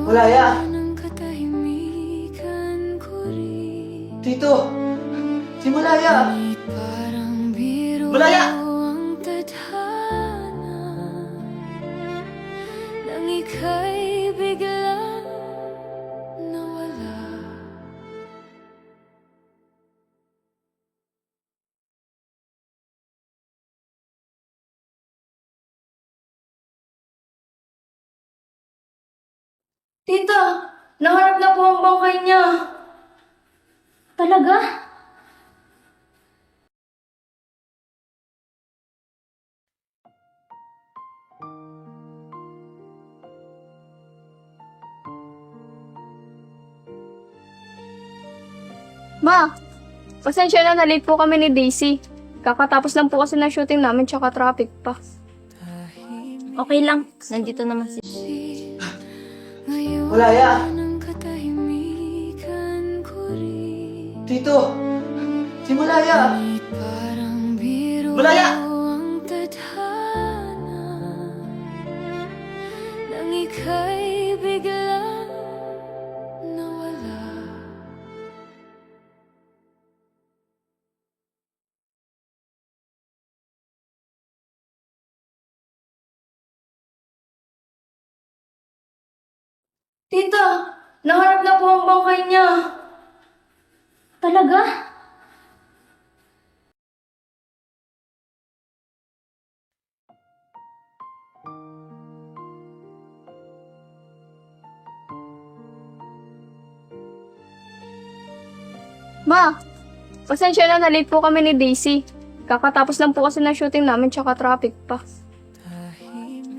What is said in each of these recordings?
Malaya! Tito! Si Malaya! Malaya! Nang ika'y biglang nawala. Tita, nahanap na po ang bangkay niya. Talaga? Ma, pasensya na, na-late po kami ni Daisy. Kakatapos lang po kasi ng shooting namin tsaka traffic pa. Okay lang. Nandito naman si... Malaya! Ng katahimikan ko rin. Tito! Si Malaya! Parang biro Malaya! ang tadhana. Nang ika'y biglang nawala. Tita, nahanap na po ang bangkay niya. Talaga? Ma, pasensya na, na-late po kami ni Daisy. Kakatapos lang po kasi ng shooting namin tsaka traffic pa.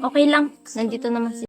Okay lang. Nandito naman si...